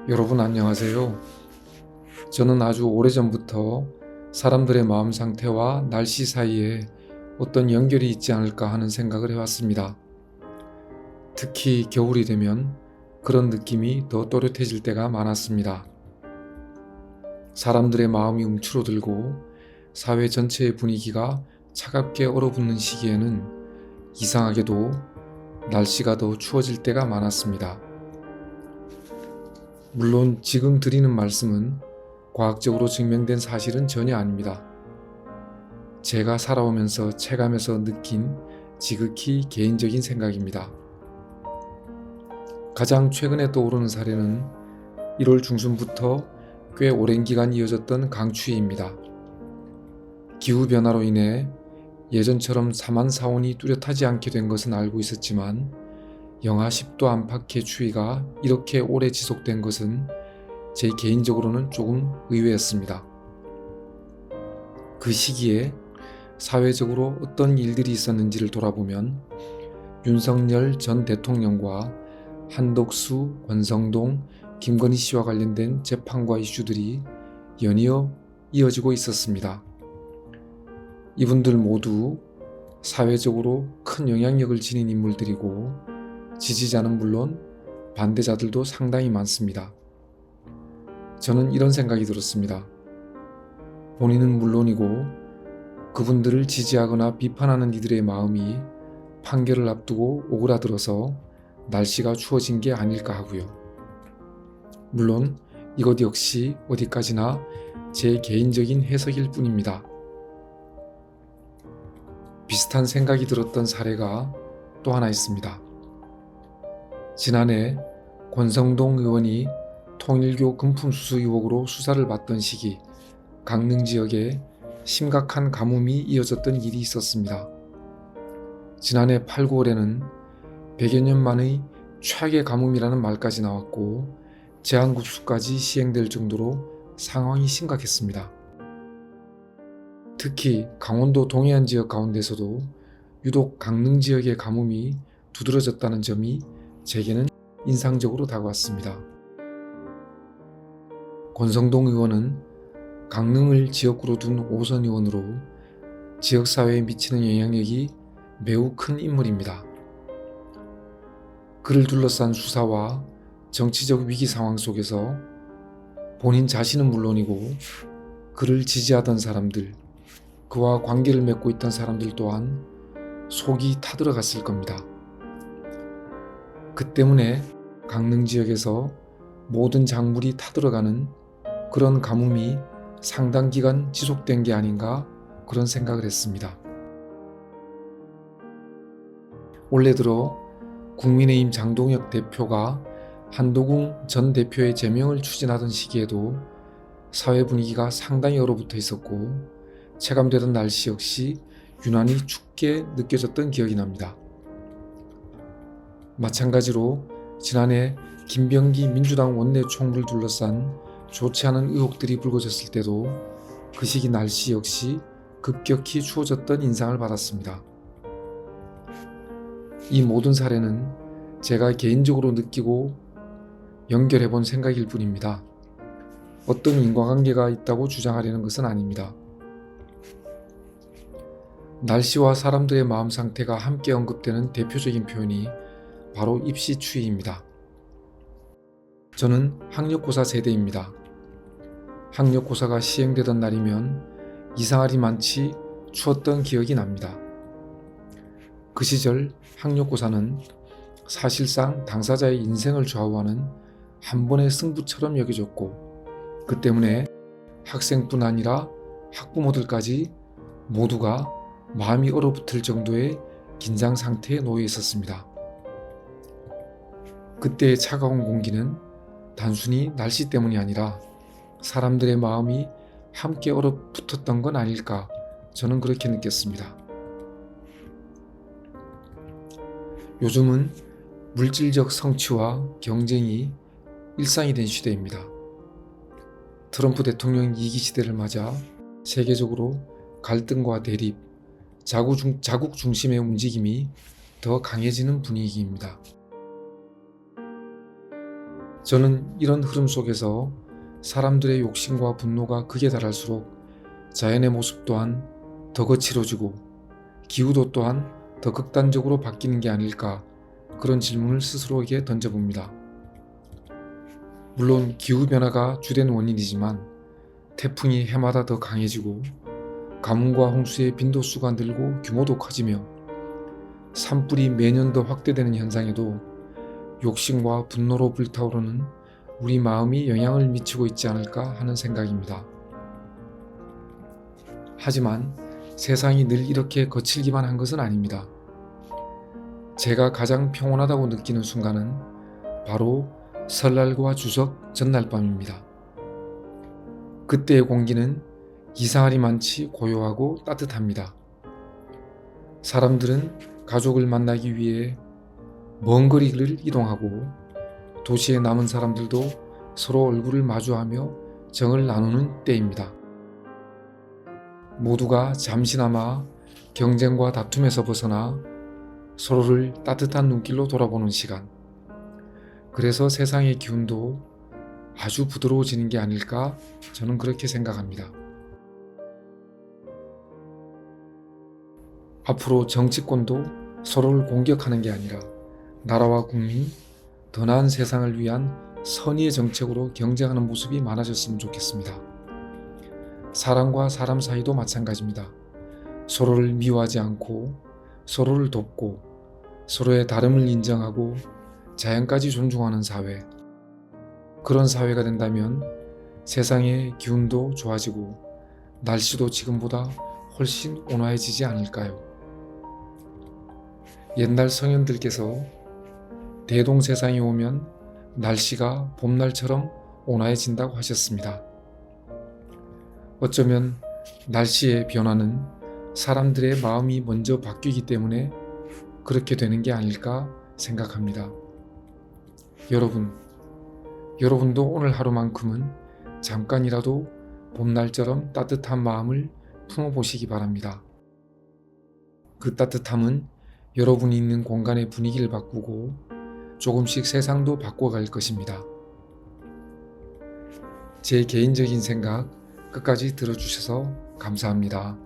여러분 안녕하세요. 저는 아주 오래전부터 사람들의 마음 상태와 날씨 사이에 어떤 연결이 있지 않을까 하는 생각을 해왔습니다. 특히 겨울이 되면 그런 느낌이 더 또렷해질 때가 많았습니다. 사람들의 마음이 움츠러들고 사회 전체의 분위기가 차갑게 얼어붙는 시기에는 이상하게도 날씨가 더 추워질 때가 많았습니다. 물론 지금 드리는 말씀은 과학적으로 증명된 사실은 전혀 아닙니다. 제가 살아오면서 체감해서 느낀 지극히 개인적인 생각입니다. 가장 최근에 떠오르는 사례는 1월 중순부터 꽤 오랜 기간 이어졌던 강추위입니다. 기후변화로 인해 예전처럼 사만사온이 뚜렷하지 않게 된 것은 알고 있었지만 영하 10도 안팎의 추위가 이렇게 오래 지속된 것은 제 개인적으로는 조금 의외였습니다. 그 시기에 사회적으로 어떤 일들이 있었는지를 돌아보면 윤석열 전 대통령과 한덕수, 권성동, 김건희 씨와 관련된 재판과 이슈들이 연이어 이어지고 있었습니다. 이분들 모두 사회적으로 큰 영향력을 지닌 인물들이고 지지자는 물론 반대자들도 상당히 많습니다. 저는 이런 생각이 들었습니다. 본인은 물론이고 그분들을 지지하거나 비판하는 이들의 마음이 판결을 앞두고 오그라들어서 날씨가 추워진 게 아닐까 하고요. 물론 이것 역시 어디까지나 제 개인적인 해석일 뿐입니다. 비슷한 생각이 들었던 사례가 또 하나 있습니다. 지난해 권성동 의원이 통일교 금품수수 의혹으로 수사를 받던 시기 강릉 지역에 심각한 가뭄이 이어졌던 일이 있었습니다. 지난해 8, 9월에는 100여 년 만의 최악의 가뭄이라는 말까지 나왔고 제한급수까지 시행될 정도로 상황이 심각했습니다. 특히 강원도 동해안 지역 가운데서도 유독 강릉 지역의 가뭄이 두드러졌다는 점이 제게는 인상적으로 다가왔습니다. 권성동 의원은 강릉을 지역구로 둔 5선 의원으로 지역사회에 미치는 영향력이 매우 큰 인물입니다. 그를 둘러싼 수사와 정치적 위기 상황 속에서 본인 자신은 물론이고 그를 지지하던 사람들, 그와 관계를 맺고 있던 사람들 또한 속이 타들어갔을 겁니다. 그 때문에 강릉 지역에서 모든 작물이 타들어가는 그런 가뭄이 상당 기간 지속된 게 아닌가 그런 생각을 했습니다. 올해 들어 국민의힘 장동혁 대표가 한도궁 전 대표의 제명을 추진하던 시기에도 사회 분위기가 상당히 얼어붙어 있었고 체감되던 날씨 역시 유난히 춥게 느껴졌던 기억이 납니다. 마찬가지로 지난해 김병기 민주당 원내 총무를 둘러싼 좋지 않은 의혹들이 불거졌을 때도 그 시기 날씨 역시 급격히 추워졌던 인상을 받았습니다. 이 모든 사례는 제가 개인적으로 느끼고 연결해본 생각일 뿐입니다. 어떤 인과관계가 있다고 주장하려는 것은 아닙니다. 날씨와 사람들의 마음 상태가 함께 언급되는 대표적인 표현이 바로 입시추위입니다. 저는 학력고사 세대입니다. 학력고사가 시행되던 날이면 이상하리 많지 추웠던 기억이 납니다. 그 시절 학력고사는 사실상 당사자의 인생을 좌우하는 한 번의 승부처럼 여겨졌고 그 때문에 학생뿐 아니라 학부모들까지 모두가 마음이 얼어붙을 정도의 긴장 상태에 놓여 있었습니다. 그때의 차가운 공기는 단순히 날씨 때문이 아니라 사람들의 마음이 함께 얼어붙었던 건 아닐까 저는 그렇게 느꼈습니다. 요즘은 물질적 성취와 경쟁이 일상이 된 시대입니다. 트럼프 대통령 2기 시대를 맞아 세계적으로 갈등과 대립, 자국 중심의 움직임이 더 강해지는 분위기입니다. 저는 이런 흐름 속에서 사람들의 욕심과 분노가 극에 달할수록 자연의 모습 또한 더 거칠어지고 기후도 또한 더 극단적으로 바뀌는 게 아닐까, 그런 질문을 스스로에게 던져봅니다. 물론 기후변화가 주된 원인이지만 태풍이 해마다 더 강해지고 가뭄과 홍수의 빈도수가 늘고 규모도 커지며 산불이 매년 더 확대되는 현상에도 욕심과 분노로 불타오르는 우리 마음이 영향을 미치고 있지 않을까 하는 생각입니다. 하지만 세상이 늘 이렇게 거칠기만 한 것은 아닙니다. 제가 가장 평온하다고 느끼는 순간은 바로 설날과 추석 전날 밤입니다. 그때의 공기는 이상하리 많지 고요하고 따뜻합니다. 사람들은 가족을 만나기 위해 먼 거리를 이동하고 도시에 남은 사람들도 서로 얼굴을 마주하며 정을 나누는 때입니다. 모두가 잠시나마 경쟁과 다툼에서 벗어나 서로를 따뜻한 눈길로 돌아보는 시간. 그래서 세상의 기운도 아주 부드러워지는 게 아닐까, 저는 그렇게 생각합니다. 앞으로 정치권도 서로를 공격하는 게 아니라 나라와 국민, 더 나은 세상을 위한 선의의 정책으로 경쟁하는 모습이 많아졌으면 좋겠습니다. 사람과 사람 사이도 마찬가지입니다. 서로를 미워하지 않고 서로를 돕고 서로의 다름을 인정하고 자연까지 존중하는 사회, 그런 사회가 된다면 세상의 기운도 좋아지고 날씨도 지금보다 훨씬 온화해지지 않을까요? 옛날 성현들께서 대동세상이 오면 날씨가 봄날처럼 온화해진다고 하셨습니다. 어쩌면 날씨의 변화는 사람들의 마음이 먼저 바뀌기 때문에 그렇게 되는 게 아닐까 생각합니다. 여러분도 오늘 하루만큼은 잠깐이라도 봄날처럼 따뜻한 마음을 품어보시기 바랍니다. 그 따뜻함은 여러분이 있는 공간의 분위기를 바꾸고 조금씩 세상도 바꿔갈 것입니다. 제 개인적인 생각 끝까지 들어주셔서 감사합니다.